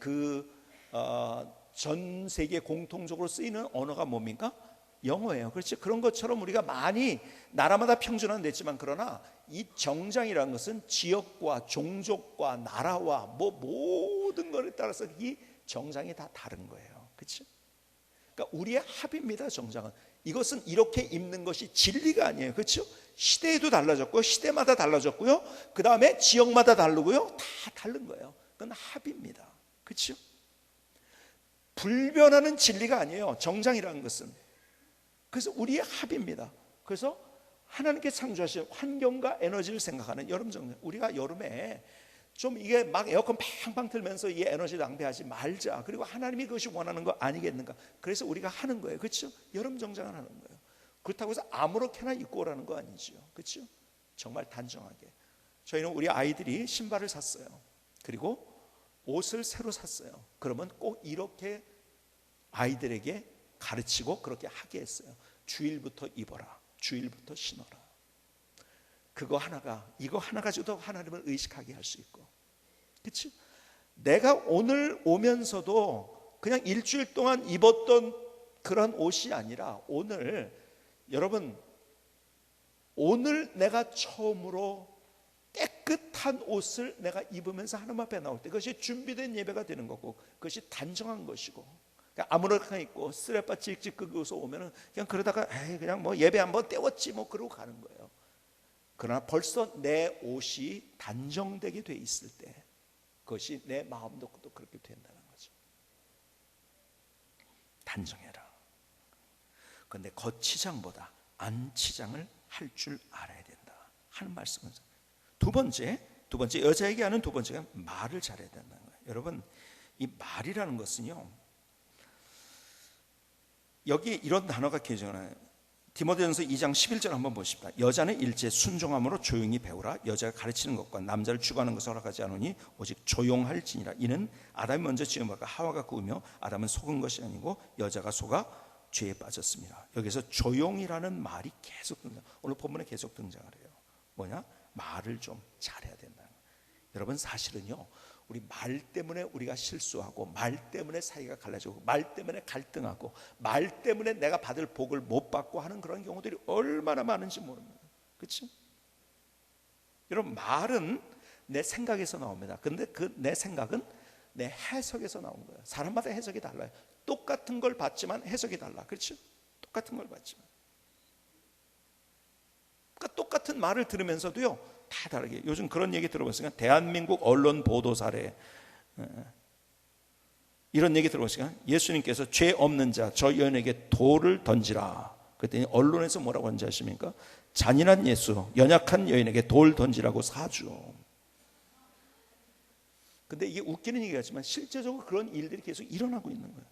전 세계 공통적으로 쓰이는 언어가 뭡니까? 영어예요. 그렇지? 그런 것처럼 우리가 많이 나라마다 평준화는 됐지만, 그러나 이 정장이라는 것은 지역과 종족과 나라와 뭐 모든 것에 따라서 이 정장이 다 다른 거예요. 그렇지? 그러니까 우리의 합입니다. 정장은. 이것은 이렇게 입는 것이 진리가 아니에요. 그렇죠? 시대에도 달라졌고 시대마다 달라졌고요, 그 다음에 지역마다 다르고요, 다 다른 거예요. 그건 합입니다. 그렇죠? 불변하는 진리가 아니에요. 정장이라는 것은. 그래서 우리의 합입니다. 그래서 하나님께 창조하신 환경과 에너지를 생각하는 여름 정장. 우리가 여름에 좀 이게 막 에어컨 팡팡 틀면서 이 에너지 낭비하지 말자. 그리고 하나님이 그것이 원하는 거 아니겠는가. 그래서 우리가 하는 거예요. 그렇죠? 여름 정장을 하는 거예요. 그렇다고 해서 아무렇게나 입고 오라는 거 아니죠. 그렇죠? 정말 단정하게. 저희는 우리 아이들이 신발을 샀어요. 그리고 옷을 새로 샀어요. 그러면 꼭 이렇게 아이들에게 가르치고 그렇게 하게 했어요. 주일부터 입어라. 주일부터 신어라. 그거 하나가, 이거 하나 가지고도 하나님을 의식하게 할 수 있고. 그렇지? 내가 오늘 오면서도 그냥 일주일 동안 입었던 그런 옷이 아니라 오늘, 여러분, 오늘 내가 처음으로 깨끗한 옷을 내가 입으면서 하나님 앞에 나올 때 그것이 준비된 예배가 되는 거고, 그것이 단정한 것이고, 아무렇게나 입고 쓰레빠 찍찍 끄고서 오면은 그냥 그러다가 에이 그냥 뭐 예배 한번 때웠지 뭐 그러고 가는 거예요. 그러나 벌써 내 옷이 단정되게 돼 있을 때 그것이 내 마음도 또 그렇게 된다는 거죠. 단정해라. 그런데 겉치장보다 안치장을 할 줄 알아야 된다 하는 말씀은. 두 번째 여자에게 하는 두 번째가 말을 잘해야 된다는 거예요. 여러분, 이 말이라는 것은요, 여기 이런 단어가 기억나요. 디모데전서 2장 11절 한번 보십시다. 여자는 일제 순종함으로 조용히 배우라. 여자가 가르치는 것과 남자를 주관하는 것을 허락하지 않으니 오직 조용할지니라. 이는 아담이 먼저 지음하고 하와가 구우며 아담은 속은 것이 아니고 여자가 속아 죄에 빠졌습니다. 여기서 조용이라는 말이 계속 등장. 오늘 본문에 계속 등장을 해요. 뭐냐? 말을 좀 잘해야 된다. 여러분, 사실은요, 우리 말 때문에 우리가 실수하고, 말 때문에 사이가 갈라지고, 말 때문에 갈등하고, 말 때문에 내가 받을 복을 못 받고 하는 그런 경우들이 얼마나 많은지 모릅니다. 그렇죠? 여러분, 말은 내 생각에서 나옵니다. 근데 그 내 생각은 내 해석에서 나온 거예요. 사람마다 해석이 달라요. 똑같은 걸 봤지만 해석이 달라. 그렇죠? 똑같은 걸 봤지만. 그러니까 똑같은 말을 들으면서도요, 다 다르게. 요즘 그런 얘기 들어보니까 대한민국 언론 보도 사례, 이런 얘기 들어보니까 예수님께서 죄 없는 자 저 여인에게 돌을 던지라. 그랬더니 언론에서 뭐라고 하는지 아십니까? 잔인한 예수, 연약한 여인에게 돌 던지라고 사주. 근데 이게 웃기는 얘기같지만 실제적으로 그런 일들이 계속 일어나고 있는 거예요.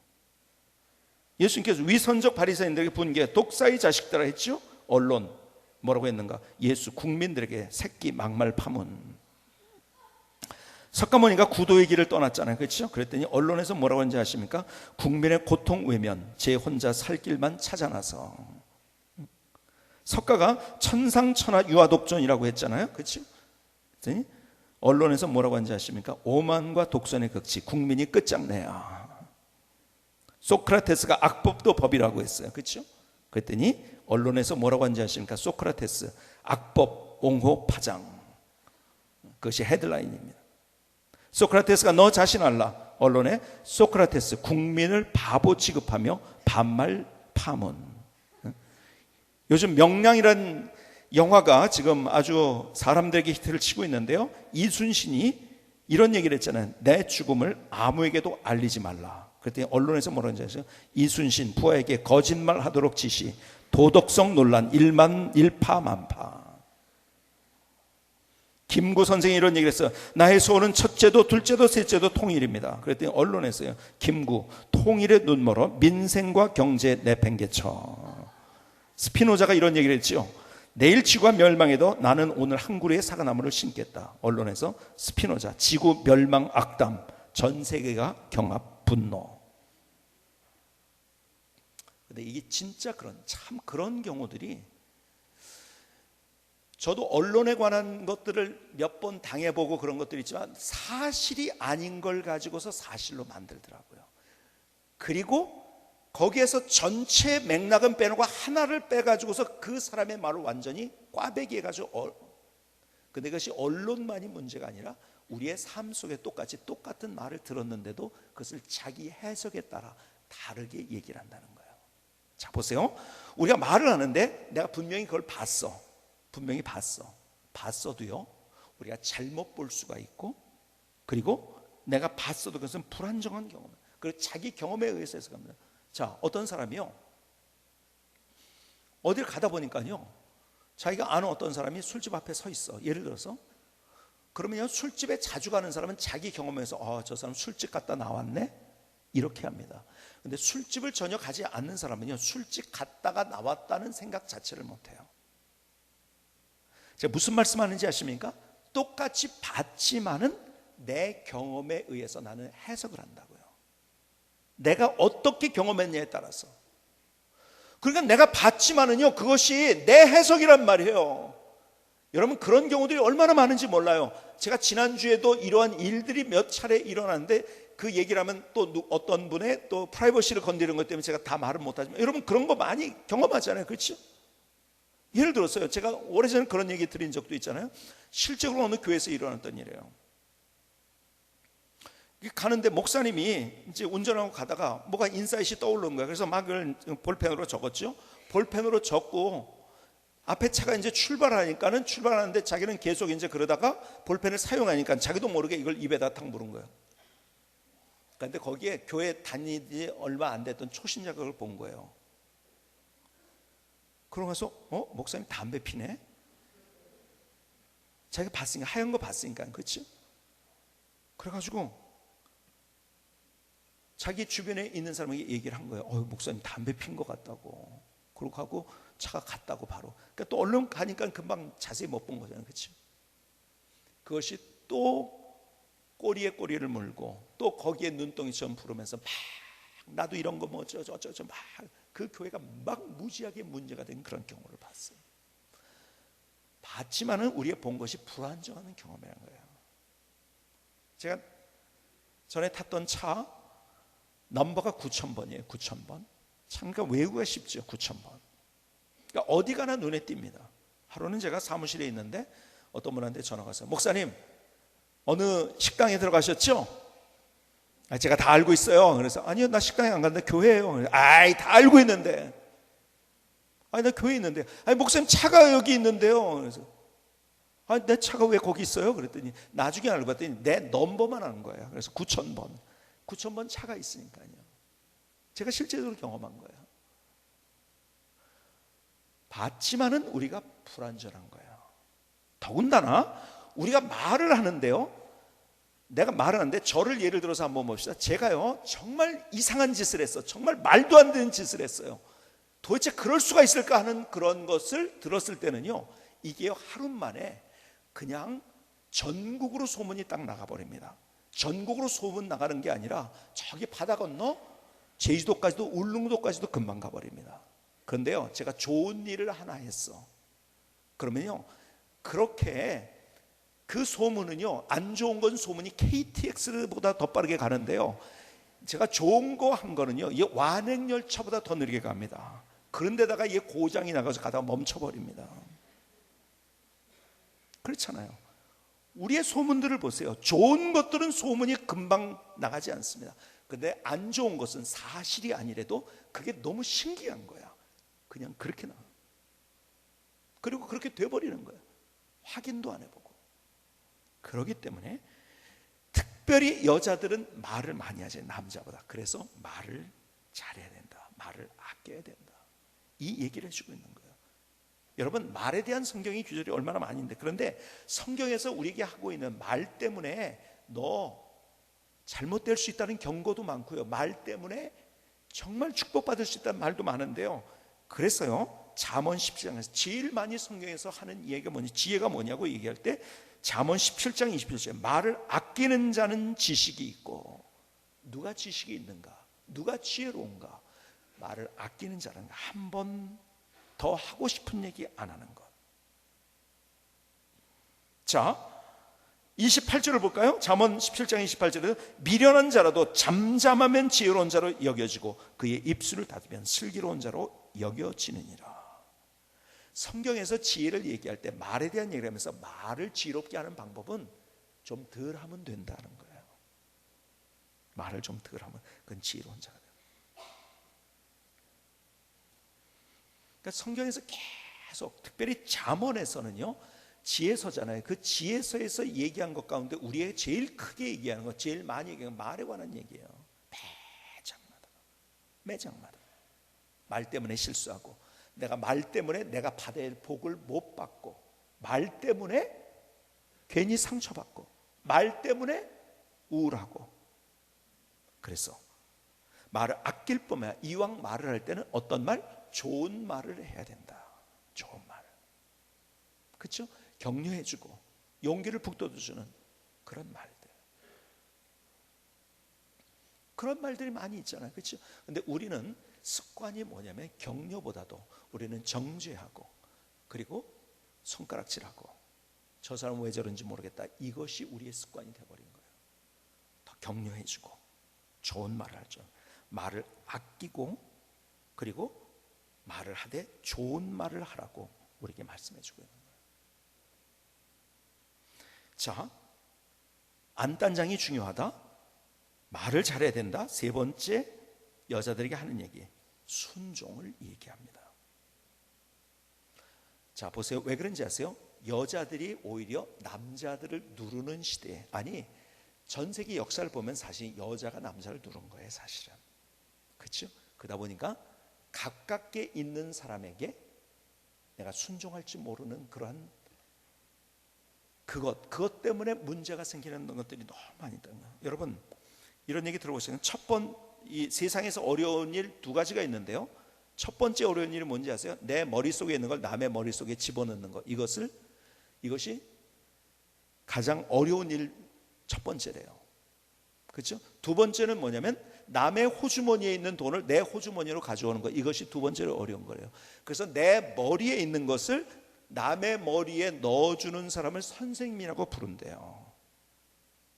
예수님께서 위선적 바리새인들에게 분개 독사의 자식들아 했죠. 언론 뭐라고 했는가? 예수 국민들에게 새끼 막말 파문. 석가모니가 구도의 길을 떠났잖아요. 그렇죠? 그랬더니 언론에서 뭐라고 하는지 아십니까? 국민의 고통 외면 제 혼자 살 길만 찾아나서. 석가가 천상천하 유아독존이라고 했잖아요. 그렇죠? 그랬더니 언론에서 뭐라고 하는지 아십니까? 오만과 독선의 극치, 국민이 끝장내야. 소크라테스가 악법도 법이라고 했어요. 그렇죠? 그랬더니 언론에서 뭐라고 하는지 아십니까? 소크라테스 악법 옹호 파장. 그것이 헤드라인입니다. 소크라테스가 너 자신 알라. 언론에 소크라테스 국민을 바보 취급하며 반말 파문. 요즘 명량이라는 영화가 지금 아주 사람들에게 히트를 치고 있는데요, 이순신이 이런 얘기를 했잖아요. 내 죽음을 아무에게도 알리지 말라. 그랬더니 언론에서 뭐라고 하는지 아세요? 이순신 부하에게 거짓말하도록 지시, 도덕성 논란 일파만파. 김구 선생이 이런 얘기를 했어요. 나의 소원은 첫째도 둘째도 셋째도 통일입니다. 그랬더니 언론에서요, 김구 통일의 눈멀어 민생과 경제 내팽개쳐. 스피노자가 이런 얘기를 했죠. 내일 지구가 멸망해도 나는 오늘 한 그루의 사과나무를 심겠다. 언론에서 스피노자 지구 멸망 악담, 전 세계가 경합 분노. 근데 이게 진짜 참 그런 경우들이, 저도 언론에 관한 것들을 몇 번 당해보고 그런 것들이 있지만 사실이 아닌 걸 가지고서 사실로 만들더라고요. 그리고 거기에서 전체 맥락은 빼놓고 하나를 빼가지고서 그 사람의 말을 완전히 꽈배기 해가지고, 근데 그것이 언론만이 문제가 아니라 우리의 삶 속에 똑같은 말을 들었는데도 그것을 자기 해석에 따라 다르게 얘기를 한다는 거예요. 자, 보세요. 우리가 말을 하는데 내가 분명히 그걸 분명히 봤어도요, 우리가 잘못 볼 수가 있고, 그리고 내가 봤어도 그것은 불안정한 경험. 그리고 자기 경험에 의해서 해석합니다. 자, 어떤 사람이요, 어딜 가다 보니까요, 자기가 아는 어떤 사람이 술집 앞에 서 있어. 예를 들어서 그러면요, 술집에 자주 가는 사람은 자기 경험에서 저 사람 술집 갔다 나왔네, 이렇게 합니다. 근데 술집을 전혀 가지 않는 사람은요, 술집 갔다가 나왔다는 생각 자체를 못해요. 제가 무슨 말씀하는지 아십니까? 똑같이 봤지만은 내 경험에 의해서 나는 해석을 한다고요. 내가 어떻게 경험했냐에 따라서. 그러니까 내가 봤지만은요, 그것이 내 해석이란 말이에요. 여러분, 그런 경우들이 얼마나 많은지 몰라요. 제가 지난주에도 이러한 일들이 몇 차례 일어났는데 그 얘기를 하면 또 어떤 분의 또 프라이버시를 건드리는 것 때문에 제가 다 말을 못하지만, 여러분 그런 거 많이 경험하잖아요. 그렇죠? 예를 들었어요, 제가 오래전에 그런 얘기 드린 적도 있잖아요. 실제로 어느 교회에서 일어났던 일이에요. 가는데 목사님이 이제 운전하고 가다가 뭐가 인사이트이 떠오르는 거예요. 그래서 막 볼펜으로 적었죠. 볼펜으로 적고 앞에 차가 이제 출발하니까는, 출발하는데 자기는 계속 이제 그러다가 볼펜을 사용하니까 자기도 모르게 이걸 입에다 탁 물은 거예요. 그런데 거기에 교회 다니지 얼마 안 됐던 초신자가 그걸 본 거예요. 그러고 가서 목사님 담배 피네? 자기가 봤으니까, 하얀 거 봤으니까. 그렇지? 그래가지고 자기 주변에 있는 사람에게 얘기를 한 거예요. 목사님 담배 핀 것 같다고. 그러고 하고 차가 갔다고 바로. 그러니까 또 얼른 가니까 금방 자세히 못 본 거잖아요. 그렇죠? 그것이 또 꼬리에 꼬리를 물고 또 거기에 눈덩이처럼 부르면서 막 나도 이런 거 뭐 어쩌저 막 그 교회가 막 무지하게 문제가 된 그런 경우를 봤어요. 봤지만은 우리가 본 것이 불안정한 경험이라는 거예요. 제가 전에 탔던 차 넘버가 9000번이에요. 9000번. 참, 그러니까 외우기가 쉽죠. 9000번. 그러니까 어디 가나 눈에 띕니다. 하루는 제가 사무실에 있는데 어떤 분한테 전화가 왔어요. 목사님, 어느 식당에 들어가셨죠? 제가 다 알고 있어요. 그래서 아니요, 나 식당에 안 갔는데 교회예요. 아이, 다 알고 있는데. 아니, 나 교회에 있는데. 아니, 목사님 차가 여기 있는데요. 그래서 아니, 내 차가 왜 거기 있어요? 그랬더니 나중에 알고 봤더니 내 넘버만 아는 거예요. 그래서 9000번. 9000번 차가 있으니까요. 제가 실제로 경험한 거예요. 봤지만은 우리가 불안전한 거예요. 더군다나 우리가 말을 하는데요, 내가 말을 하는데 저를 예를 들어서 한번 봅시다. 제가요 정말 이상한 짓을 했어. 정말 말도 안 되는 짓을 했어요. 도대체 그럴 수가 있을까 하는 그런 것을 들었을 때는요, 이게 하루 만에 그냥 전국으로 소문이 딱 나가버립니다. 전국으로 소문 나가는 게 아니라 저기 바다 건너 제주도까지도, 울릉도까지도 금방 가버립니다. 그런데요, 제가 좋은 일을 하나 했어. 그러면요, 그렇게 그 소문은요, 안 좋은 건 소문이 KTX보다 더 빠르게 가는데요, 제가 좋은 거 한 거는요, 이 완행열차보다 더 느리게 갑니다. 그런데다가 이게 고장이 나가서 가다가 멈춰버립니다. 그렇잖아요. 우리의 소문들을 보세요. 좋은 것들은 소문이 금방 나가지 않습니다. 근데 안 좋은 것은 사실이 아니래도 그게 너무 신기한 거야. 그냥 그렇게 나와. 그리고 그렇게 돼버리는 거야. 확인도 안 해보고. 그렇기 때문에 특별히 여자들은 말을 많이 하지, 남자보다. 그래서 말을 잘해야 된다. 말을 아껴야 된다. 이 얘기를 해주고 있는 거예요. 여러분, 말에 대한 성경의 규절이 얼마나 많은데, 그런데 성경에서 우리에게 하고 있는 말 때문에 너 잘못될 수 있다는 경고도 많고요, 말 때문에 정말 축복받을 수 있다는 말도 많은데요, 그래서요 잠언 17장에서 제일 많이 성경에서 하는 이야기가 뭐냐, 지혜가 뭐냐고 얘기할 때 잠언 17장 27절에 말을 아끼는 자는 지식이 있고, 누가 지식이 있는가, 누가 지혜로운가, 말을 아끼는 자는 한 번 더 하고 싶은 얘기 안 하는 것. 자, 28절을 볼까요? 잠언 17장 28절에 미련한 자라도 잠잠하면 지혜로운 자로 여겨지고 그의 입술을 닫으면 슬기로운 자로 여겨지느니라. 성경에서 지혜를 얘기할 때 말에 대한 얘기를 하면서 말을 지혜롭게 하는 방법은 좀 덜 하면 된다는 거예요. 말을 좀 덜 하면 그건 지혜로운 자가 돼요. 그러니까 성경에서 계속, 특별히 잠언에서는요, 지혜서잖아요. 그 지혜서에서 얘기한 것 가운데 우리의 제일 크게 얘기하는 것, 제일 많이 얘기하는 건 말에 관한 얘기예요. 매장마다 말 때문에 실수하고, 내가 말 때문에 내가 받아야 할 복을 못 받고, 말 때문에 괜히 상처받고, 말 때문에 우울하고. 그래서 말을 아낄 뿐만 아니라 이왕 말을 할 때는 어떤 말? 좋은 말을 해야 된다. 좋은 말. 그렇죠? 격려해주고 용기를 북돋워주는 그런 말들. 그런 말들이 많이 있잖아요. 그렇죠? 근데 우리는 습관이 뭐냐면 격려보다도 우리는 정죄하고, 그리고 손가락질하고, 저 사람은 왜 저런지 모르겠다, 이것이 우리의 습관이 되어버린 거예요. 더 격려해주고 좋은 말을 하죠. 말을 아끼고, 그리고 말을 하되 좋은 말을 하라고 우리에게 말씀해주고 있는 거예요. 자, 안단장이 중요하다, 말을 잘해야 된다. 세 번째, 여자들에게 하는 얘기, 순종을 얘기합니다. 자, 보세요. 왜 그런지 아세요? 여자들이 오히려 남자들을 누르는 시대에, 아니 전 세계 역사를 보면 사실 여자가 남자를 누른 거예요, 사실은. 그렇죠? 그러다 보니까 가깝게 있는 사람에게 내가 순종할 줄 모르는 그러한 그것 때문에 문제가 생기는 것들이 너무 많이 있다는 거예요. 여러분, 이런 얘기 들어보시면 이 세상에서 어려운 일 두 가지가 있는데요. 첫 번째 어려운 일이 뭔지 아세요? 내 머릿속에 있는 걸 남의 머릿속에 집어넣는 것. 이것이 가장 어려운 일 첫 번째래요. 그렇죠? 두 번째는 뭐냐면 남의 호주머니에 있는 돈을 내 호주머니로 가져오는 것. 이것이 두 번째로 어려운 거예요. 그래서 내 머리에 있는 것을 남의 머리에 넣어주는 사람을 선생님이라고 부른대요.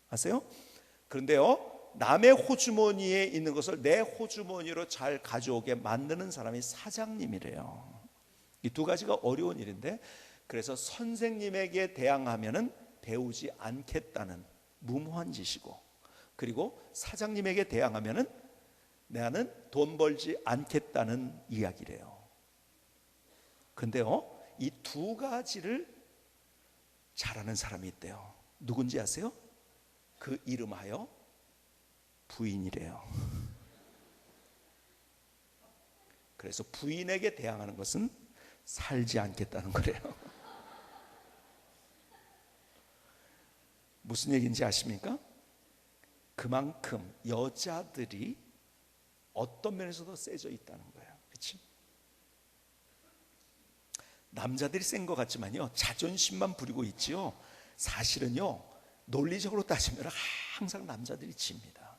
아세요? 그런데요, 남의 호주머니에 있는 것을 내 호주머니로 잘 가져오게 만드는 사람이 사장님이래요. 이 두 가지가 어려운 일인데, 그래서 선생님에게 대항하면은 배우지 않겠다는 무모한 짓이고, 그리고 사장님에게 대항하면은 나는 돈 벌지 않겠다는 이야기래요. 근데요, 이 두 가지를 잘하는 사람이 있대요. 누군지 아세요? 그 이름하여 부인이래요. 그래서 부인에게 대항하는 것은 살지 않겠다는 거래요. 무슨 얘기인지 아십니까? 그만큼 여자들이 어떤 면에서도 세져 있다는 거예요. 그렇지? 남자들이 센 것 같지만요, 자존심만 부리고 있지요, 사실은요 논리적으로 따지면 항상 남자들이 집니다.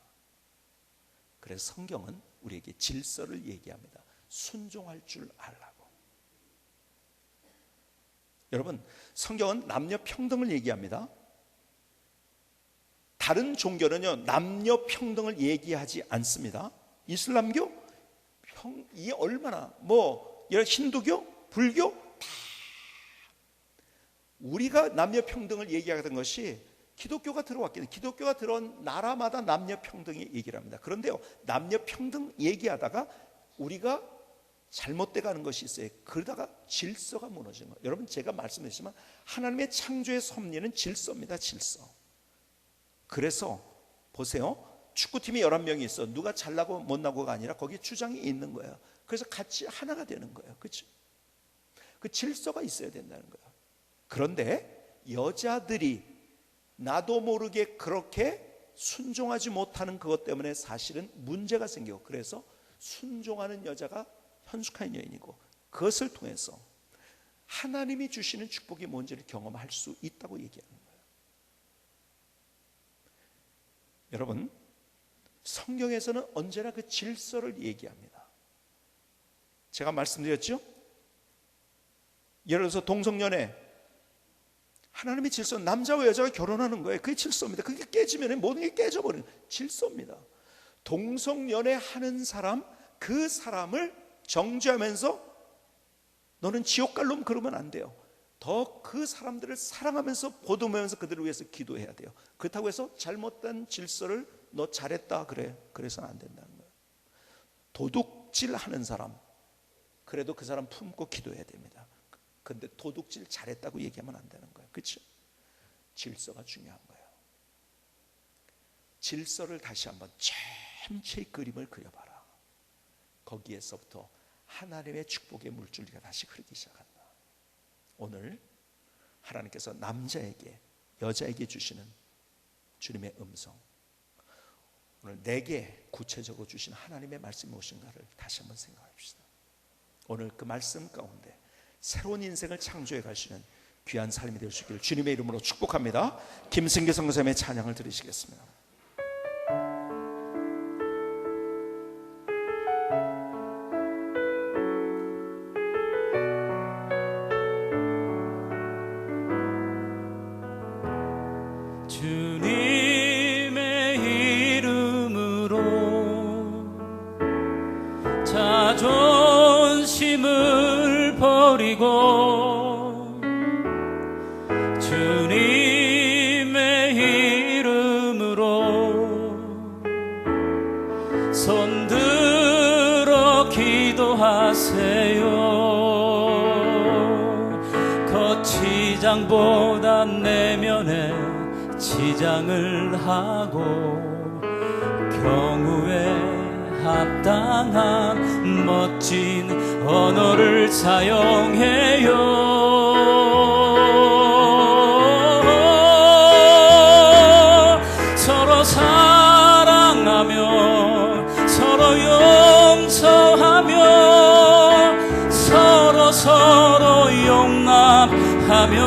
그래서 성경은 우리에게 질서를 얘기합니다. 순종할 줄 알라고. 여러분, 성경은 남녀 평등을 얘기합니다. 다른 종교는요 남녀 평등을 얘기하지 않습니다. 이슬람교 이 얼마나, 이런 힌두교, 불교 다 우리가 남녀 평등을 얘기하던 것이 기독교가 들어왔기 때문에 기독교가 들어온 나라마다 남녀 평등이 얘기를 합니다. 그런데요, 남녀 평등 얘기하다가 우리가 잘못돼 가는 것이 있어요. 그러다가 질서가 무너지는 거예요. 여러분, 제가 말씀드렸지만 하나님의 창조의 섭리는 질서입니다. 질서. 그래서 보세요, 축구팀이 11명이 있어. 누가 잘나고 못나고가 아니라 거기에 주장이 있는 거예요. 그래서 같이 하나가 되는 거예요. 그렇죠? 그 질서가 있어야 된다는 거예요. 그런데 여자들이 나도 모르게 그렇게 순종하지 못하는 그것 때문에 사실은 문제가 생기고, 그래서 순종하는 여자가 현숙한 여인이고, 그것을 통해서 하나님이 주시는 축복이 뭔지를 경험할 수 있다고 얘기하는 거예요. 여러분, 성경에서는 언제나 그 질서를 얘기합니다. 제가 말씀드렸죠? 예를 들어서 동성연애, 하나님의 질서는 남자와 여자가 결혼하는 거예요. 그게 질서입니다. 그게 깨지면 모든 게 깨져버리는 질서입니다. 동성연애 하는 사람, 그 사람을 정죄하면서 너는 지옥 갈 놈 그러면 안 돼요. 더 그 사람들을 사랑하면서 보듬으면서 그들을 위해서 기도해야 돼요. 그렇다고 해서 잘못된 질서를 너 잘했다 그래, 그래서는 안 된다는 거예요. 도둑질 하는 사람, 그래도 그 사람 품고 기도해야 됩니다. 근데 도둑질 잘했다고 얘기하면 안 되는 거예요. 그렇죠? 질서가 중요한 거예요. 질서를 다시 한번 전체의 그림을 그려봐라. 거기에서부터 하나님의 축복의 물줄기가 다시 흐르기 시작한다. 오늘 하나님께서 남자에게 여자에게 주시는 주님의 음성, 오늘 내게 구체적으로 주신 하나님의 말씀이 무엇인가를 다시 한번 생각합시다. 오늘 그 말씀 가운데 새로운 인생을 창조해 가시는 귀한 삶이 될 수 있기를 주님의 이름으로 축복합니다. 김승기 선교사님의 찬양을 들으시겠습니다. 주님의 이름으로 자존심을 버리고 주님의 이름으로 손들어 기도하세요. 거치장보다 내면에 지장을 하고 경우에 합당한 멋진 언어를 사용해요. 서로 사랑하며 서로 용서하며 서로 용납하며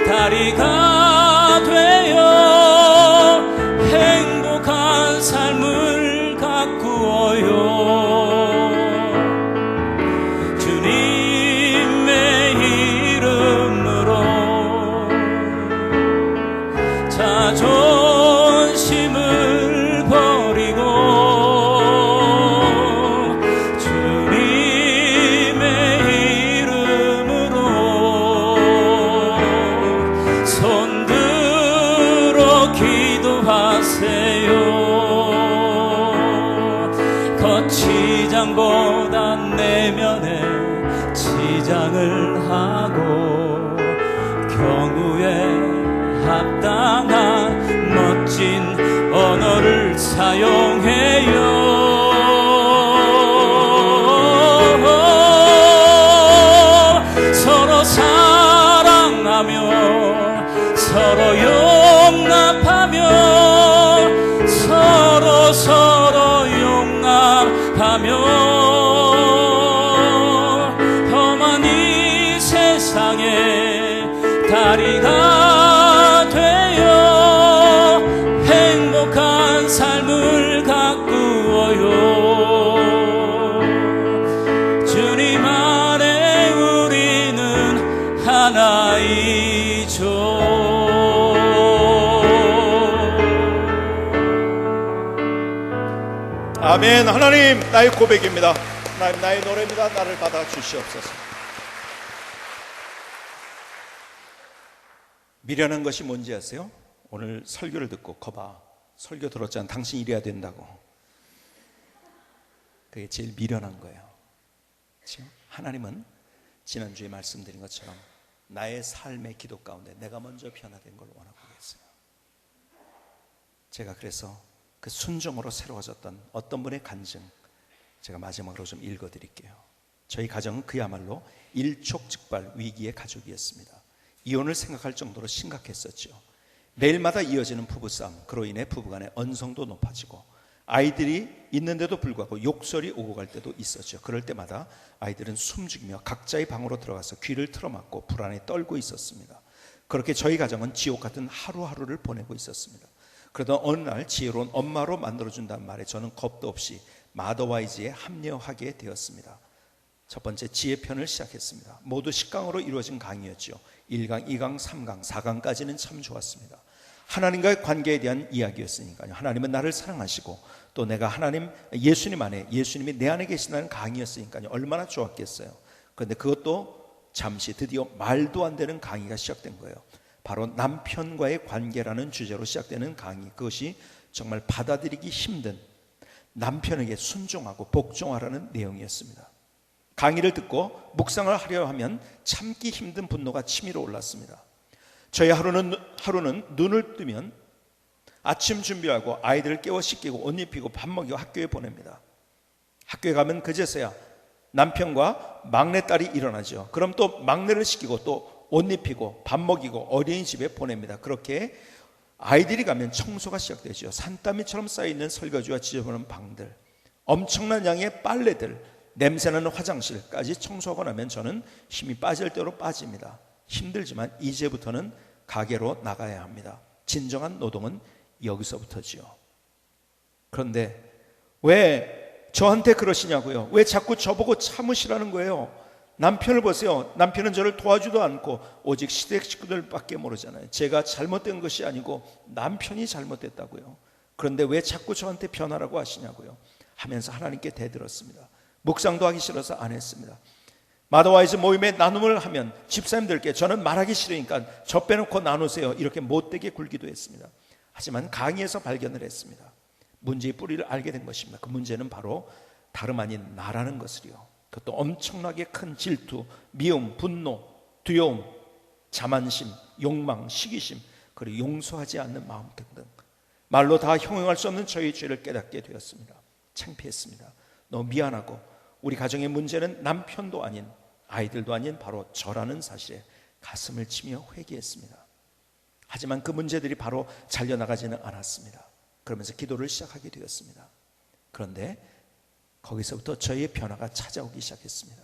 다리가 되어 행복한 삶을 가꾸어요. 주님의 이름으로 자존심을 버리고 거치장보다 내면에 지장을 하고 경우에 합당한 멋진 언어를 사용해요. 서로 사랑하며 서로 용납하며 서로 용납하며 험한 이 세상에 다리가 되어 행복한 삶을 가꾸어요. 주님 안에 우리는 하나이죠. 아멘. 하나님, 나의 고백입니다. 하나님, 나의 노래입니다. 나를 받아 주시옵소서. 미련한 것이 뭔지 아세요? 오늘 설교를 듣고 거봐, 설교 들었잖아, 당신 이래야 된다고. 그게 제일 미련한 거예요. 그렇죠? 하나님은 지난주에 말씀드린 것처럼 나의 삶의 기도 가운데 내가 먼저 변화된 걸 원하고 계세요. 제가 그래서 그 순종으로 새로워졌던 어떤 분의 간증, 제가 마지막으로 좀 읽어드릴게요. 저희 가정은 그야말로 일촉즉발 위기의 가족이었습니다. 이혼을 생각할 정도로 심각했었죠. 매일마다 이어지는 부부싸움, 그로 인해 부부간의 언성도 높아지고 아이들이 있는데도 불구하고 욕설이 오고 갈 때도 있었죠. 그럴 때마다 아이들은 숨죽이며 각자의 방으로 들어가서 귀를 틀어막고 불안에 떨고 있었습니다. 그렇게 저희 가정은 지옥 같은 하루하루를 보내고 있었습니다. 그러던 어느 날 지혜로운 엄마로 만들어준다는 말에 저는 겁도 없이 마더와이즈에 합류하게 되었습니다. 첫 번째 지혜편을 시작했습니다. 모두 10강으로 이루어진 강의였죠. 1강, 2강, 3강, 4강까지는 참 좋았습니다. 하나님과의 관계에 대한 이야기였으니까요. 하나님은 나를 사랑하시고 또 내가 하나님, 예수님 안에, 예수님이 내 안에 계신다는 강의였으니까요. 얼마나 좋았겠어요. 그런데 그것도 잠시 드디어 말도 안 되는 강의가 시작된 거예요. 바로 남편과의 관계라는 주제로 시작되는 강의, 그것이 정말 받아들이기 힘든 남편에게 순종하고 복종하라는 내용이었습니다. 강의를 듣고 묵상을 하려 하면 참기 힘든 분노가 치밀어 올랐습니다. 저희 하루는 눈을 뜨면 아침 준비하고 아이들을 깨워 씻기고 옷 입히고 밥 먹이고 학교에 보냅니다. 학교에 가면 그제서야 남편과 막내딸이 일어나죠. 그럼 또 막내를 씻기고 또 옷 입히고 밥 먹이고 어린이집에 보냅니다. 그렇게 아이들이 가면 청소가 시작되죠. 산더미처럼 쌓여있는 설거지와 지저분한 방들, 엄청난 양의 빨래들, 냄새나는 화장실까지 청소하고 나면 저는 힘이 빠질 대로 빠집니다. 힘들지만 이제부터는 가게로 나가야 합니다. 진정한 노동은 여기서부터지요. 그런데 왜 저한테 그러시냐고요? 왜 자꾸 저보고 참으시라는 거예요? 남편을 보세요. 남편은 저를 도와주도 않고 오직 시댁 식구들밖에 모르잖아요. 제가 잘못된 것이 아니고 남편이 잘못됐다고요. 그런데 왜 자꾸 저한테 변하라고 하시냐고요? 하면서 하나님께 대들었습니다. 묵상도 하기 싫어서 안 했습니다. 마더와이즈 모임에 나눔을 하면 집사님들께 저는 말하기 싫으니까 저 빼놓고 나누세요, 이렇게 못되게 굴기도 했습니다. 하지만 강의에서 발견을 했습니다. 문제의 뿌리를 알게 된 것입니다. 그 문제는 바로 다름 아닌 나라는 것을요. 그것도 엄청나게 큰 질투, 미움, 분노, 두려움, 자만심, 욕망, 시기심, 그리고 용서하지 않는 마음 등등 말로 다 형용할 수 없는 저의 죄를 깨닫게 되었습니다. 창피했습니다. 너무 미안하고 우리 가정의 문제는 남편도 아닌 아이들도 아닌 바로 저라는 사실에 가슴을 치며 회개했습니다. 하지만 그 문제들이 바로 잘려나가지는 않았습니다. 그러면서 기도를 시작하게 되었습니다. 그런데 거기서부터 저의 변화가 찾아오기 시작했습니다.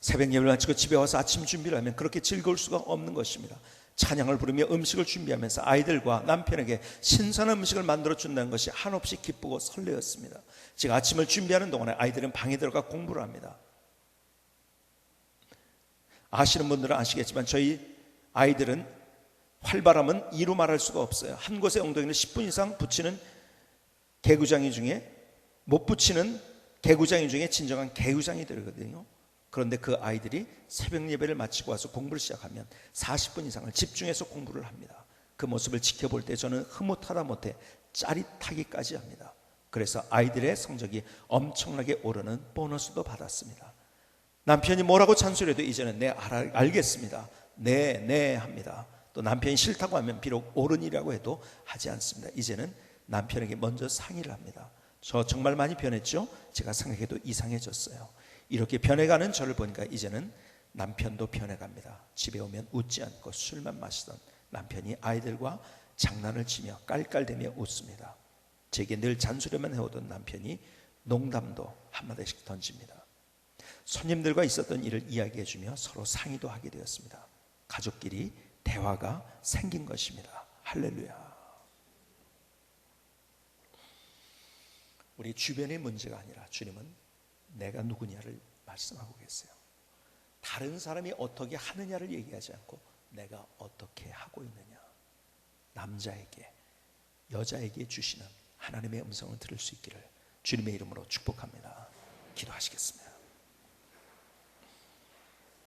새벽 예배를 마치고 집에 와서 아침 준비를 하면 그렇게 즐거울 수가 없는 것입니다. 찬양을 부르며 음식을 준비하면서 아이들과 남편에게 신선한 음식을 만들어 준다는 것이 한없이 기쁘고 설레었습니다. 제가 아침을 준비하는 동안에 아이들은 방에 들어가 공부를 합니다. 아시는 분들은 아시겠지만 저희 아이들은 활발함은 이루 말할 수가 없어요. 한 곳에 엉덩이를 10분 이상 붙이는 개구장이 중에 못 붙이는 개구장이 중에 진정한 개구장이 되거든요. 그런데 그 아이들이 새벽 예배를 마치고 와서 공부를 시작하면 40분 이상을 집중해서 공부를 합니다. 그 모습을 지켜볼 때 저는 흐뭇하다 못해 짜릿하기까지 합니다. 그래서 아이들의 성적이 엄청나게 오르는 보너스도 받았습니다. 남편이 뭐라고 잔소리해도 이제는 네 알겠습니다, 네 합니다. 또 남편이 싫다고 하면 비록 옳은이라고 해도 하지 않습니다. 이제는 남편에게 먼저 상의를 합니다. 저 정말 많이 변했죠? 제가 생각해도 이상해졌어요. 이렇게 변해가는 저를 보니까 이제는 남편도 변해갑니다. 집에 오면 웃지 않고 술만 마시던 남편이 아이들과 장난을 치며 깔깔대며 웃습니다. 제게 늘 잔소리만 해오던 남편이 농담도 한마디씩 던집니다. 손님들과 있었던 일을 이야기해주며 서로 상의도 하게 되었습니다. 가족끼리 대화가 생긴 것입니다. 할렐루야. 우리 주변의 문제가 아니라 주님은 내가 누구냐를 말씀하고 계세요. 다른 사람이 어떻게 하느냐를 얘기하지 않고 내가 어떻게 하고 있느냐, 남자에게 여자에게 주시는 하나님의 음성을 들을 수 있기를 주님의 이름으로 축복합니다. 기도하시겠습니다.